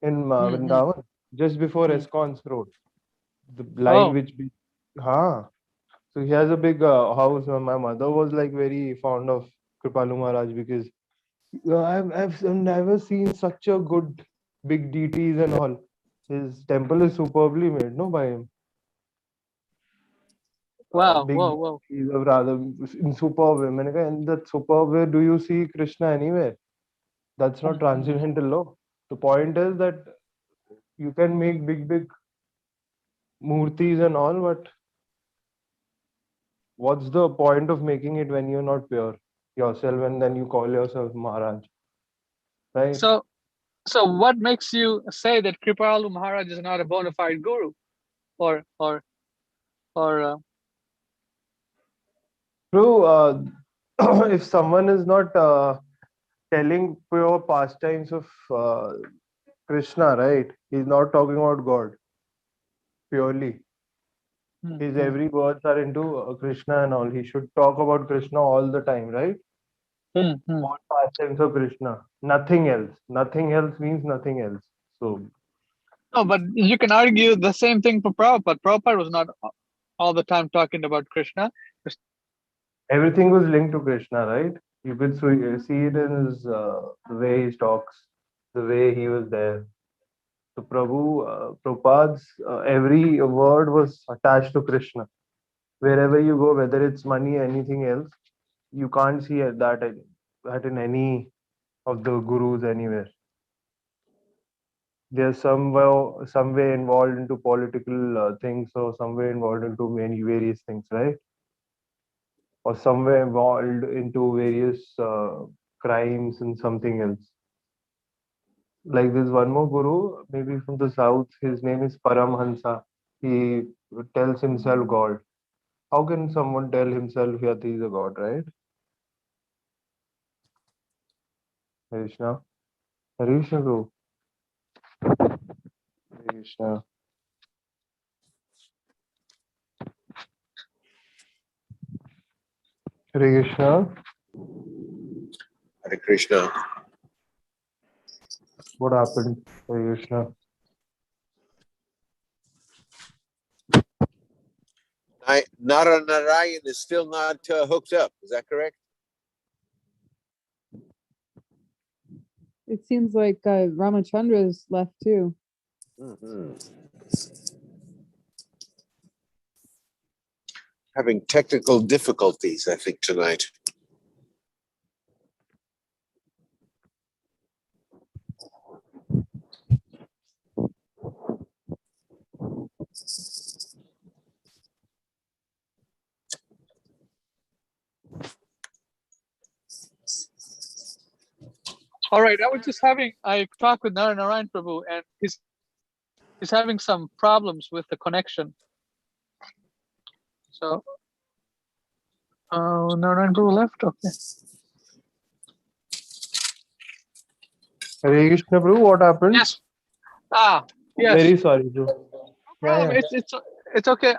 in Mm-hmm. Vrindavan, just before Mm. Escon's road. The line Oh, which be, ha. So he has a big house. My mother was like very fond of Kripalu Maharaj because I've never seen such a good big deities and all. His temple is superbly made, no, by him. wow, Big whoa, whoa. deities of rather in superb way. मैंने कहा, in that superb way, do you see Krishna anywhere? That's not Mm-hmm. transcendental law. The point is that you can make big murtis and all, but what's the point of making it when you're not pure yourself and then you call yourself Maharaj, right? So, so what makes you say that Kripalu Maharaj is not a bona fide guru, or or or True. If someone is not telling pure pastimes of Krishna, right? He's not talking about God purely. His mm-hmm. every words are into Krishna and all. He should talk about Krishna all the time, right? Mm-hmm. All pastimes of Krishna. Nothing else. Nothing else means nothing else. So No, but you can argue the same thing for Prabhupada. Prabhupada was not all the time talking about Krishna. everything was linked to Krishna, right? You could see it in his the way he talks, the way he was there. So Prabhupada's every word was attached to Krishna. Wherever you go, whether it's money, anything else, you can't see that in any of the gurus anywhere. They're some way involved into political things or some way involved into many various things, right? Or some way involved into various crimes and something else. Like there's one more guru, maybe from the south. His name is Paramhansa. He tells himself God. How can someone tell himself that he is a God, right? Krishna. Hare Krishna, bro. Hare Krishna. Hare Krishna. Hare Krishna. What happened? Hare Krishna. Narayan is still not hooked up. Is that correct? It seems like Ramachandra's left too. Mm-hmm. Having technical difficulties, I think, tonight. All right, I talked with Narayan Prabhu, and he's having some problems with the connection. So, Narayan Prabhu left. Okay. Hare Krishna, bro. What happened? Yes. Ah, yes. Very sorry, bro. No Yeah, problem. yeah. It's okay.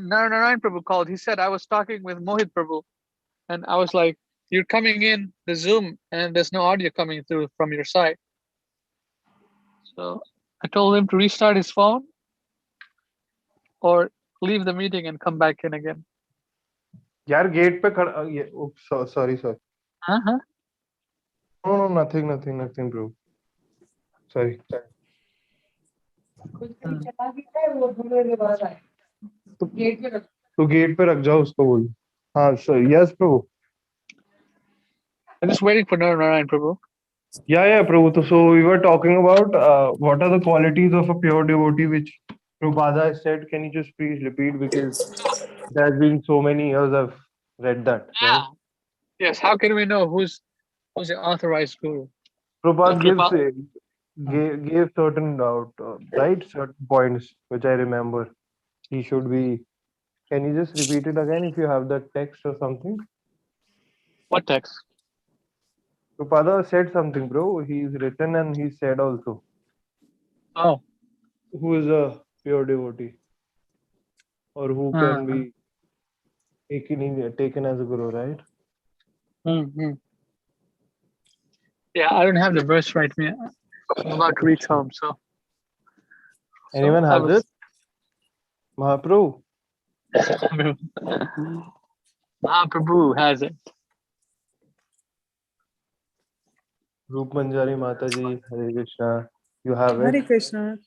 Narayan Prabhu called. He said I was talking with Mohit Prabhu, and I was like, "You're coming in the Zoom, and there's no audio coming through from your side." So I told him to restart his phone or leave the meeting and come back in again. यार gate पे खड़ा sorry sorry. Uh-huh. No, nothing, bro. Sorry. Hmm. तो gate पे रख जाओ उसको बोल. हाँ, sir. Yes, bro. I'm just waiting for Narayan Prabhu. Yeah, Prabhu. So we were talking about what are the qualities of a pure devotee, which Prabhupada has said. Can you just please repeat because it has been so many years I've read that, right? Yeah. Yes. How can we know who's the authorized guru? So Prabhupada Kripa. gave certain right certain points which I remember. He should be. Can you just repeat it again if you have that text or something? What text? Prabhupada said something, bro. He's written and he said also Oh. who is a pure devotee or who can Uh-huh. be taken as a guru, right? Mm-hmm. Yeah, I don't have the verse right I'm about to reach home, so Anyone I has was it? Mahaprabhu. Mahaprabhu has it. Roop Manjari Mataji, Hare Krishna. You have Hare it. Krishna.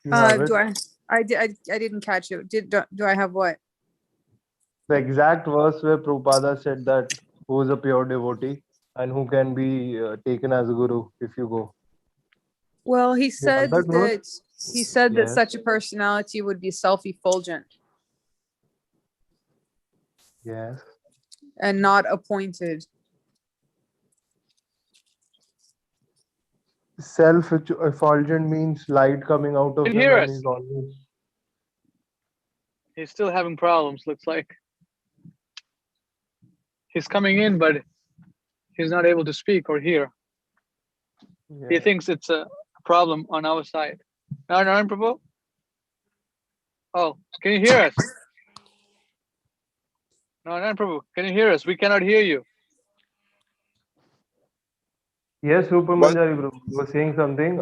You have it. Do I didn't catch it. Do I have what? The exact verse where Prabhupada said that who is a pure devotee and who can be taken as a guru if you go. Well, he You have said that verse? that Yes. such a personality would be self-effulgent Yes. and not appointed. Self-effulgent means light coming out of Can him hear and us. he's always. He's still having problems, looks like. He's coming in, but he's not able to speak or hear. He Yeah. thinks it's a problem on our side. Narayan Prabhu? Oh, can you hear us? Narayan Prabhu, can you hear us? We cannot hear you. Yes, Super What? Manjari Prabhu. You were saying something.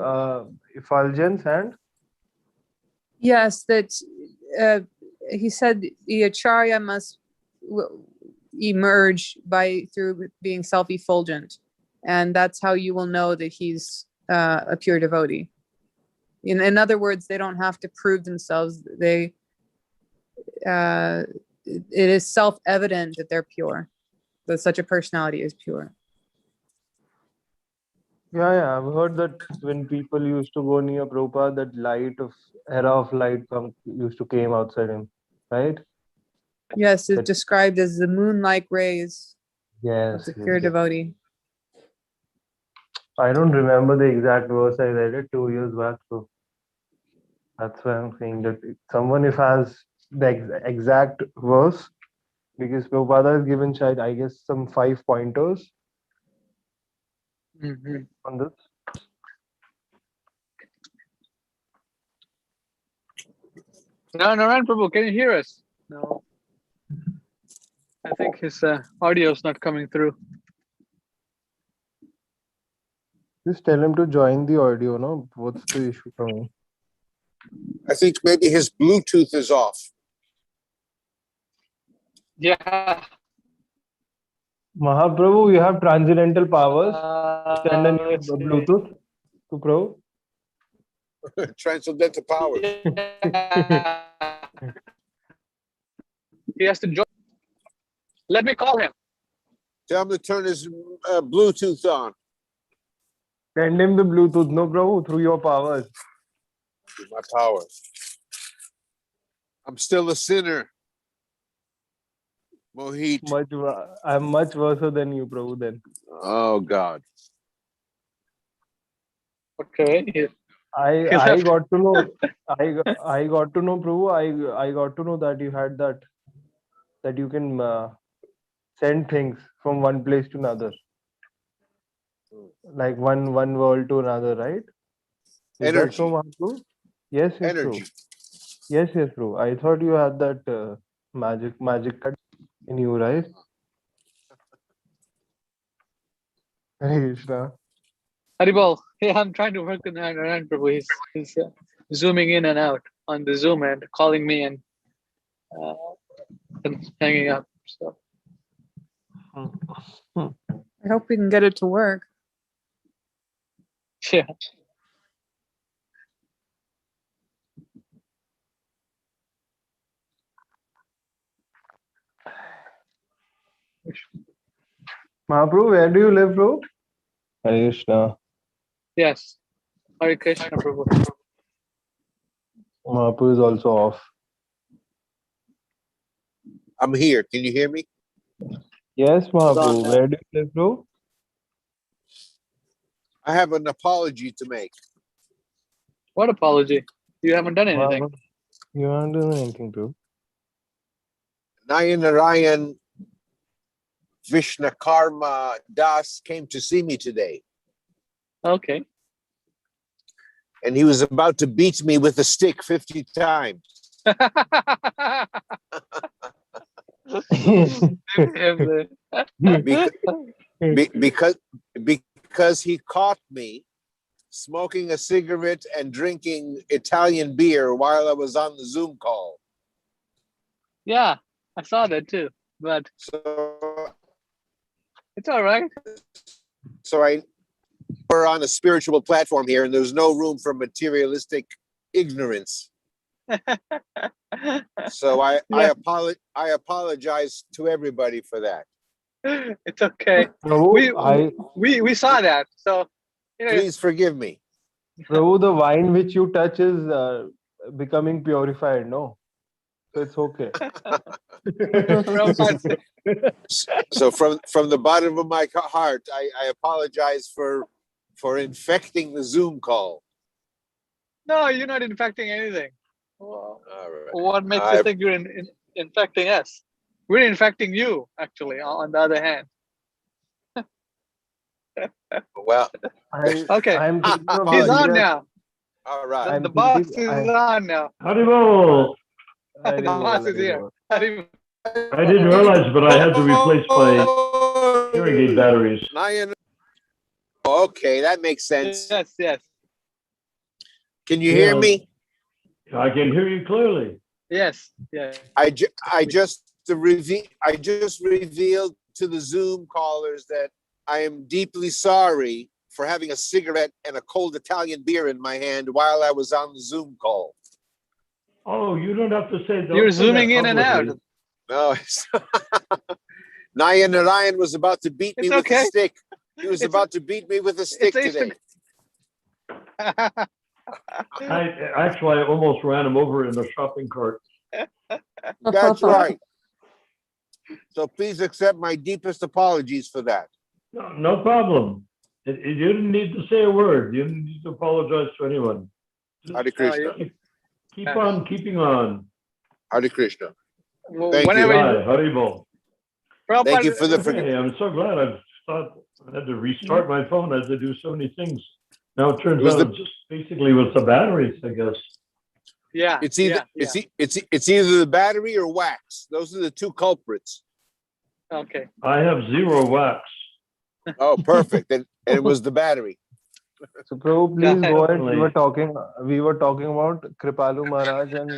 Effulgence and Yes, that he said the acharya must emerge through being self-effulgent, and that's how you will know that he's a pure devotee. In other words, they don't have to prove themselves. It is self-evident that they're pure, that such a personality is pure. yeah, I've heard that when people used to go near Prabhupada, that era of light used to came outside him, right? Yes, it's That- described as the moon-like rays of Yes, the yes, pure yes. devotee. I don't remember the exact verse. I read it 2 years back, so that's why I'm saying that someone if has the exact verse, because Prabhupada has given child, I guess, some 5 pointers Mhm. on this. No, Narayan Prabhu, can you hear us? No. I think his audio is not coming through. Just tell him to join the audio, no? What's the issue coming? I think maybe his Bluetooth is off. Yeah. Mahaprabhu, you have transcendental powers. Send a new Let's see. Bluetooth to Prabhu. Transcendental powers. Yeah. He has to join. Let me call him. Tell him to turn his Bluetooth on. Send him the Bluetooth, no, Prabhu, through your powers. With my powers. I'm still a sinner. Mohit. I'm much worse than you, Prabhu, then. Oh God. Okay. He I left. got to know I got to know, Prabhu. I got to know that you had that you can send things from one place to another, like one world to another, right? Is that Energy. so, Mahaprabhu? Yes, Energy. Prabhu. Yes, Prabhu. I thought you had that magic card in you, right? Hare Krishna. Haribol. Yeah, I'm trying to work with Narayan Prabhu. He's zooming in and out on the Zoom and calling me and hanging up. So I hope we can get it to work. yeah. Mahaprabhu, where do you live, Prabhu? Hare Krishna. Yes. Hare Krishna Prabhu. Mahaprabhu is also off. I'm here. Can you hear me? Yes, Hold on. Mahaprabhu. Where do you live, Prabhu? I have an apology to make. What apology? You haven't done anything. Mahaprabhu, you aren't doing anything, Prabhu. Narayan Vishnakarma Das came to see me today, Okay. and he was about to beat me with a stick 50 times. Because he caught me smoking a cigarette and drinking Italian beer while I was on the Zoom call. Yeah, I saw that too, but So, it's all right. we're on a spiritual platform here, and there's no room for materialistic ignorance. So I apologize to everybody for that. It's okay. Prabhu, We saw that. So Please forgive me. Prabhu, the wine which you touch is becoming purified, no? So it's okay. Prabhupada said- So from the bottom of my heart, I apologize for infecting the Zoom call. no, you're not infecting anything. Well, All right. what makes you think you're infecting us? We're infecting you, actually, on the other hand. Well, Okay. I'm thinking of He's on India's- now. all right. I'm The boss thinking- is on now. Haribo! The boss is here. I didn't realize, but I had to replace my hearing aid batteries. Okay, that makes sense. Yes. Can you hear Yeah. me? I can hear you clearly. Yes. I just revealed to the Zoom callers that I am deeply sorry for having a cigarette and a cold Italian beer in my hand while I was on the Zoom call. Oh, you don't have to say that. You're zooming in and out. No, Narayan was about to beat me It's with okay. a stick. He was about to beat me with a stick it's today. I almost ran him over in the shopping cart. That's right. So please accept my deepest apologies for that. No problem. You didn't need to say a word. You didn't need to apologize to anyone. Hare Krishna. Keep on keeping on. Hare Krishna. Well, Thank you. whenever Hi, Haribo. Thank you for the Hey, I'm so glad. I had to restart my phone. I had to do so many things. Now it turns out it's just basically with the batteries, I guess. Yeah. It's either it's either the battery or wax. Those are the two culprits. Okay. I have 0 wax. Oh, perfect. And it was the battery. So Prabhu, please go ahead. Definitely. We were talking about Kripalu Maharaj and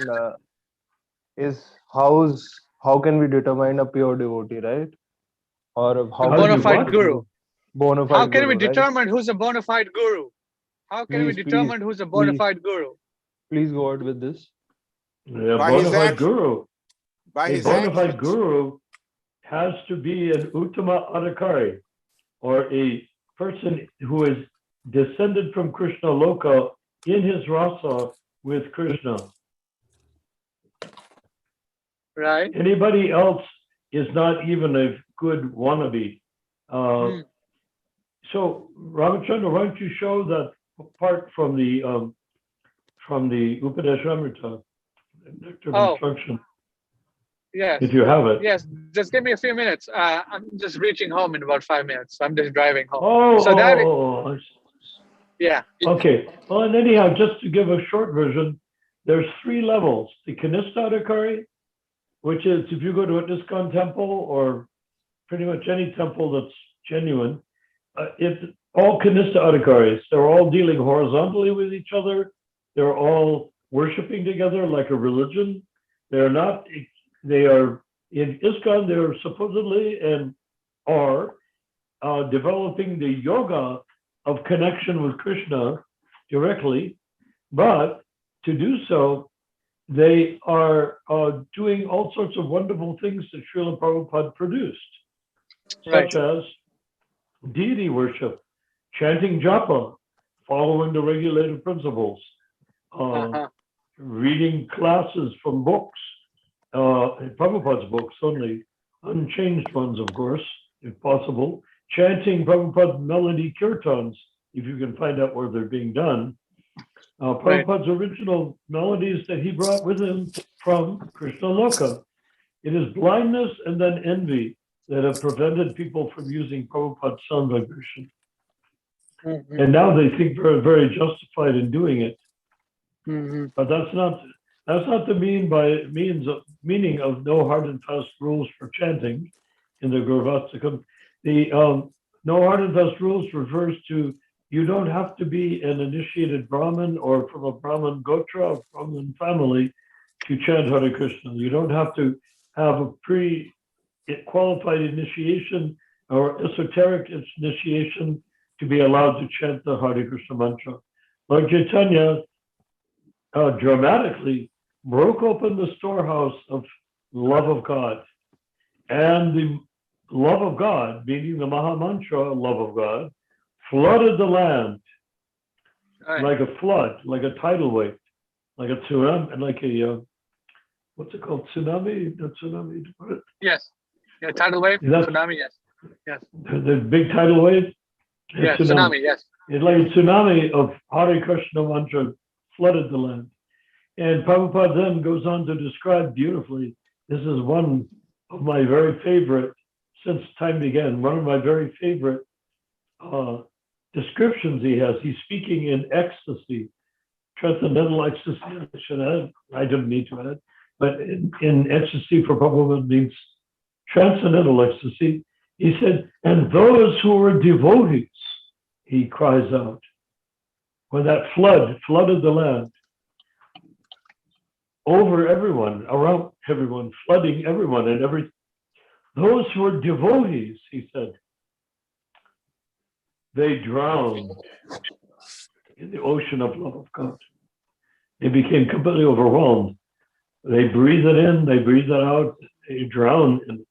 how can we determine a pure devotee, right? Or how How can do Bona you fide what? guru. Bona fide How can we guru, right? determine who's a bona fide guru? How can we Please, determine who's a bona please. fide guru? Please go ahead with this. Yeah, By bona his fide act- guru. By A his bona fide actions. guru has to be an Uttama Adhikari, or a person who is descended from Krishna Loka in his rasa with Krishna. Right? Anybody else is not even a good wannabe. So, Ramachandra, why don't you show that part from the Upadeshamrita, Nectar of Oh. Instruction, Yes. if you have it. Yes. Just give me a few minutes. I'm just reaching home in about 5 minutes. I'm just driving home. Oh, So that- I see. Yeah. Okay. Well, and anyhow, just to give a short version, there's 3 levels. The Kanista Adhikari, which is if you go to a ISKCON temple or pretty much any temple that's genuine, it's all Kanista Adhikaris. They're all dealing horizontally with each other. They're all worshiping together like a religion. They're not, they are, in ISKCON, they're supposedly and are developing the yoga of connection with Krishna directly, but to do so, they are doing all sorts of wonderful things that Srila Prabhupada produced, Right. such as deity worship, chanting japa, following the regulated principles, reading classes from books, Prabhupada's books only, unchanged ones, of course, if possible, chanting Prabhupada melody kirtans, if you can find out where they're being done. Prabhupada's original melodies that he brought with him from Krishna Loka. It is blindness and then envy that have prevented people from using Prabhupada's sound vibration. And now they think they're very justified in doing it. But that's not the meaning of no hard and fast rules for chanting in the Gurvatsakam. The no hard and fast rules refers to you don't have to be an initiated Brahmin or from a Brahmin Gotra or Brahmin family to chant Hare Krishna. You don't have to have a pre-qualified initiation or esoteric initiation to be allowed to chant the Hare Krishna mantra. Lord Chaitanya dramatically broke open the storehouse of love of God. And the love of God, meaning the Maha Mantra, love of God, flooded the land Right. like a flood, like a tidal wave, like a tsunami, and like a, what's it called? Tsunami? Not tsunami, to put it. Yes. Yeah, tidal wave, Is that- tsunami, yes. Yes. The big tidal wave? Yeah, tsunami, yes. It's like a tsunami of Hare Krishna mantra flooded the land. And Prabhupada then goes on to describe beautifully, this is one of my very favorite, since time began, one of my very favorite descriptions he has. He's speaking in ecstasy, transcendental ecstasy, I should add. I didn't need to add, but in ecstasy for Prabhupada means transcendental ecstasy. He said, and those who were devotees, he cries out, when that flood flooded the land, over everyone, around everyone, flooding everyone and everything. Those who were devotees, he said, they drowned in the ocean of love of God. They became completely overwhelmed. They breathe it in, they breathe it out, they drown in it,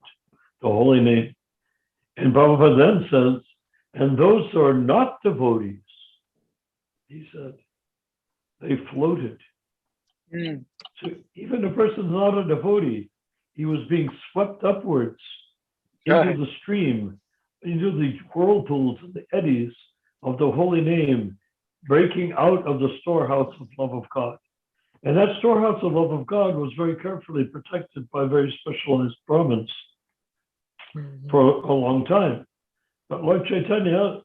the holy name. And Prabhupada then says, and those who are not devotees, he said, they floated. Mm. So even a person's not a devotee, he was being swept upwards into Right. the stream, into the whirlpools and the eddies of the holy name, breaking out of the storehouse of love of God. And that storehouse of love of God was very carefully protected by very specialized Brahmins for a long time. But Lord Chaitanya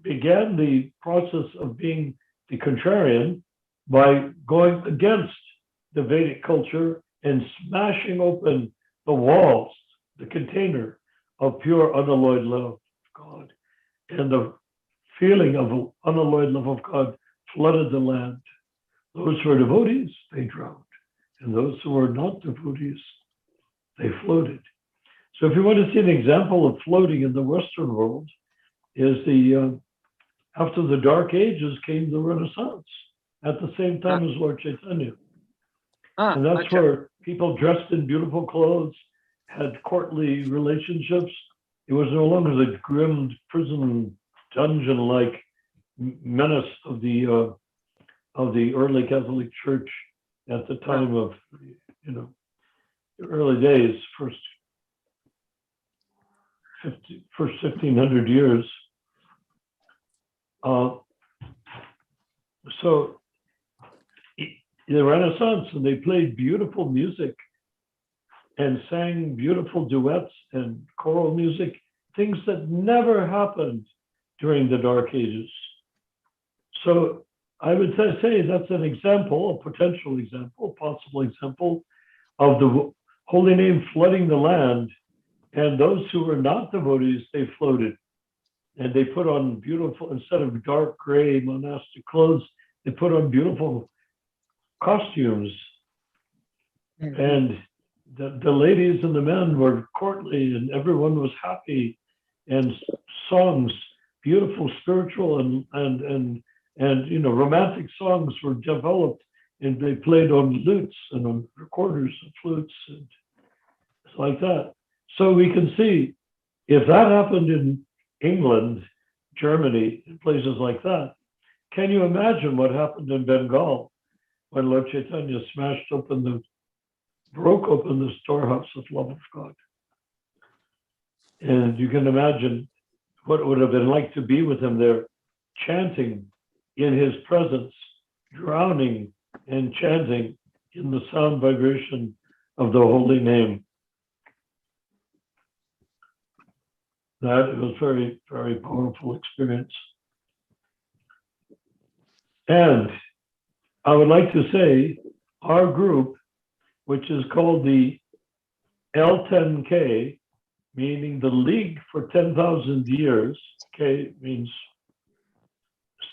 began the process of being the contrarian by going against the Vedic culture and smashing open the walls, the container of pure unalloyed love of God. And the feeling of unalloyed love of God flooded the land. Those who were devotees, they drowned. And those who were not devotees, they floated. So if you want to see an example of floating in the Western world, is after the Dark Ages came the Renaissance at the same time as Lord Chaitanya. And that's Gotcha. where people dressed in beautiful clothes had courtly relationships. It was no longer the grim prison dungeon-like menace of the early Catholic Church at the time of, the early days, first 1500 years. So the Renaissance, and they played beautiful music and sang beautiful duets and choral music, things that never happened during the Dark Ages. So I would say that's an example, a potential example, possible example of the holy name flooding the land. And those who were not devotees, they floated. And they put on beautiful, instead of dark gray monastic clothes, they put on beautiful costumes. Mhm. And the ladies and the men were courtly, and everyone was happy. And songs, beautiful spiritual and romantic songs were developed, and they played on lutes and on recorders and flutes, and it's like that. So we can see if that happened in England, Germany, and places like that, can you imagine what happened in Bengal when Lord Chaitanya broke open the storehouse of love of God? And you can imagine what it would have been like to be with him there, chanting in his presence, drowning and chanting in the sound vibration of the holy name. That was very, very powerful experience. And I would like to say our group, which is called the L10K, meaning the League for 10,000 Years, K means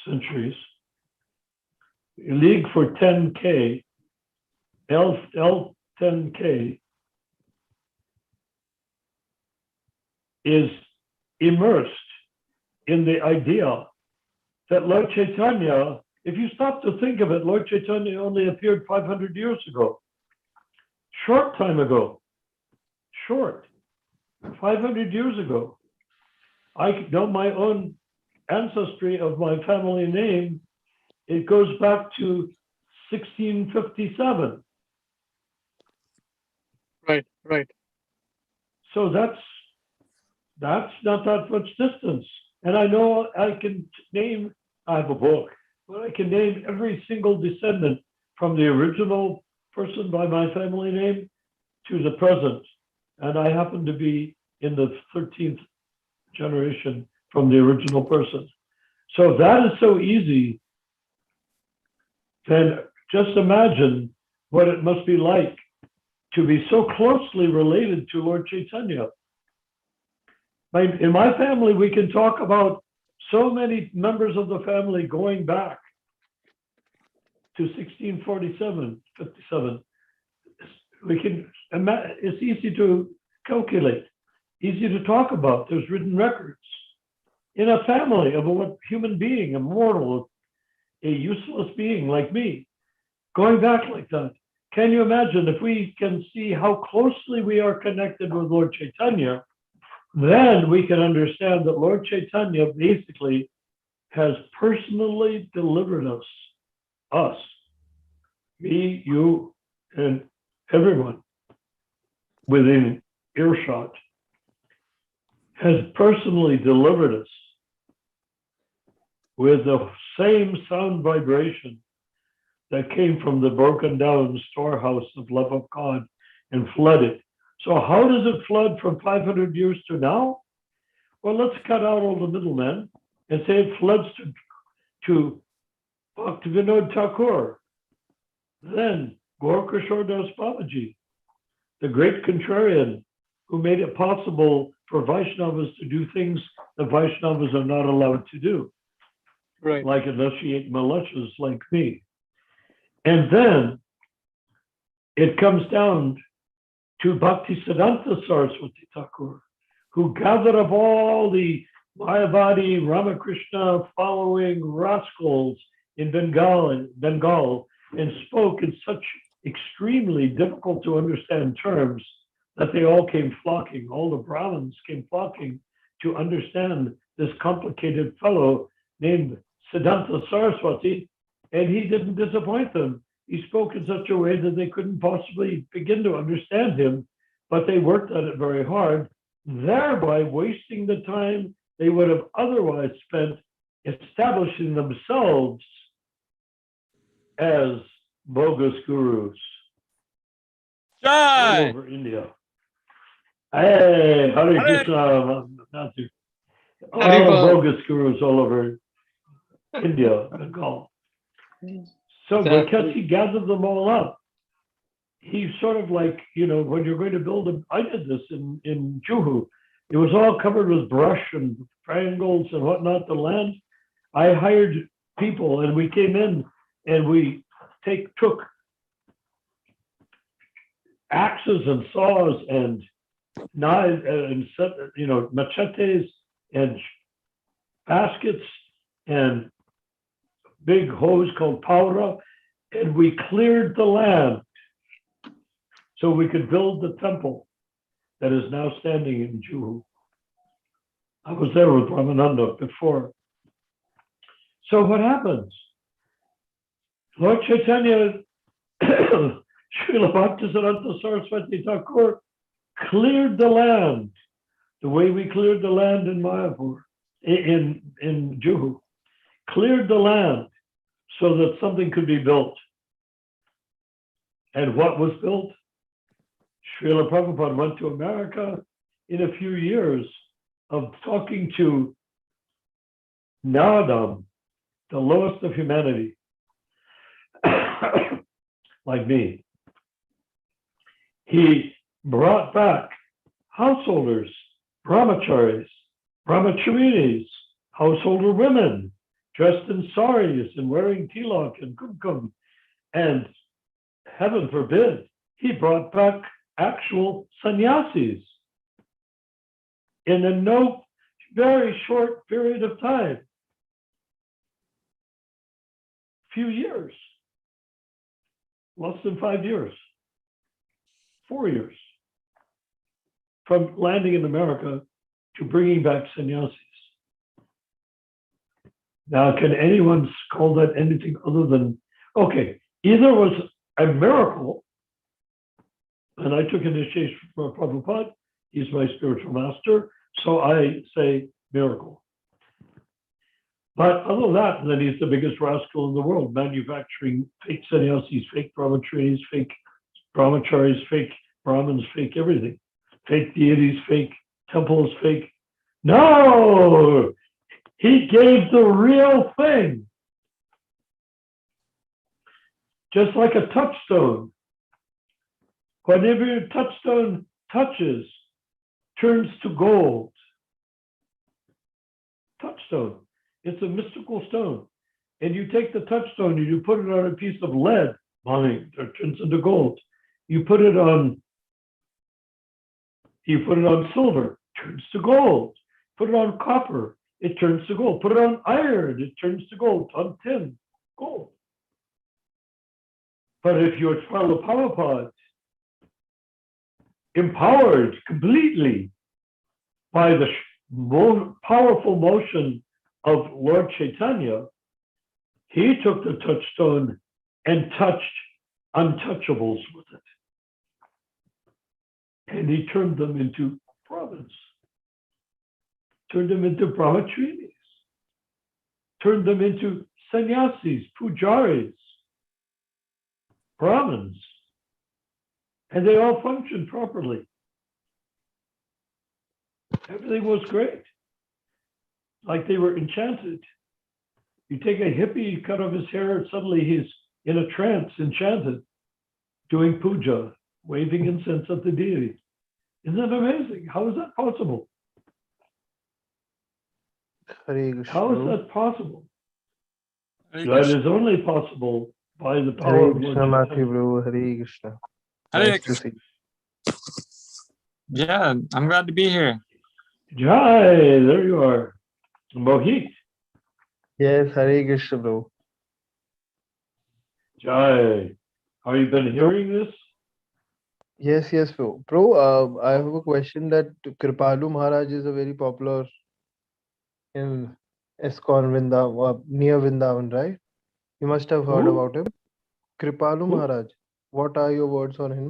centuries. League for 10K, L10K, is immersed in the idea that Lord Chaitanya, if you stop to think of it, Lord Chaitanya only appeared 500 years ago. Short time ago. Short. 500 years ago. I know my own ancestry of my family name. It goes back to 1657. Right. So that's not that much distance. And I know I can name, I have a book, but I can name every single descendant from the original person by my family name to the present. And I happen to be in the 13th generation from the original person. So if that is so easy, then just imagine what it must be like to be so closely related to Lord Chaitanya. In my family, we can talk about so many members of the family going back to 1647, 57. We can, it's easy to calculate, easy to talk about. There's written records in a family of a human being, a mortal, a useless being like me, going back like that. Can you imagine if we can see how closely we are connected with Lord Chaitanya, then we can understand that Lord Chaitanya basically has personally delivered us, me, you, and everyone within earshot, has personally delivered us with the same sound vibration that came from the broken down storehouse of love of God and flooded. So how does it flood from 500 years to now? Well, let's cut out all the middlemen and say it floods to Bhaktivinoda Thakur, then Gaur Kishore Das Babaji, the great contrarian who made it possible for Vaishnavas to do things that Vaishnavas are not allowed to do, Right. like initiate militias like me. And then it comes down to Bhaktisiddhanta Saraswati Thakur, who gathered up all the Mayavadi Ramakrishna following rascals in Bengal and spoke in such extremely difficult to understand terms that they all came flocking, all the Brahmins came flocking to understand this complicated fellow named Siddhanta Saraswati, and he didn't disappoint them. He spoke in such a way that they couldn't possibly begin to understand him, but they worked at it very hard, thereby wasting the time they would have otherwise spent establishing themselves as bogus gurus all over India. Hey, Hare Krishna, Matthew. All Haribol. bogus gurus all over India, Bengal. So because he gathered them all up, he's sort of like, you know, when you're going to build I did this in Juhu. It was all covered with brush and triangles and whatnot, the land. I hired people and we came in and we took axes and saws and knives and, you know, machetes and baskets and big hose called powder, and we cleared the land so we could build the temple that is now standing in Juhu. I was there with Ramananda before. So what happens? Lord Chaitanya, Srila Bhaktisiddhanta Saraswati Thakur cleared the land the way we cleared the land in Mayapur, in Juhu. Cleared the land so that something could be built. And what was built? Srila Prabhupada went to America in a few years of talking to Nadam, the lowest of humanity, like me. He brought back householders, brahmacharis, brahmacharinis, householder women, dressed in saris and wearing tilak and kumkum. And heaven forbid, he brought back actual sannyasis in a no very short period of time. Few years. Less than 5 years. 4 years. From landing in America to bringing back sannyasis. Now, can anyone call that anything other than, okay, either was a miracle, and I took initiation from Prabhupada, he's my spiritual master, so I say miracle. But other than that, then he's the biggest rascal in the world, manufacturing fake sannyasis, fake brahmacharis, fake brahmins, fake everything. Fake deities, fake temples, fake. No! He gave the real thing. Just like a touchstone. Whenever your touchstone touches, turns to gold. Touchstone. It's a mystical stone. And you take the touchstone and you put it on a piece of lead, money, it turns into gold. You put it on silver, turns to gold. Put it on copper, it turns to gold. Put it on iron, it turns to gold. On tin, gold. But if you're Srila Prabhupada, empowered completely by the powerful motion of Lord Chaitanya, he took the touchstone and touched untouchables with it. And he turned them into Brahmins, turned them into brahmacharis, turned them into sannyasis, pujaris, Brahmins, and they all functioned properly. Everything was great, like they were enchanted. You take a hippie, cut off his hair, suddenly he's in a trance, enchanted, doing puja, waving incense at the deity. Isn't that amazing? How is that possible? Hare Krishna. How is that possible? Hare That Krishna. is only possible by the power Hare of Lord Krishna, Matthew, Chaitanya. bro. Hare Krishna. Hare Nice to Krishna. see. Yeah, I'm glad to be here. Jai, there you are. Mohit, Yes, Hare Krishna, bro. Jai. Have you been hearing this? Yes, bro. I have a question that Kripalu Maharaj is a very popular in ISKCON Vrindavan, near Vrindavan, right? You must have heard Who? about him. Kripalu Who? Maharaj. What are your words on him?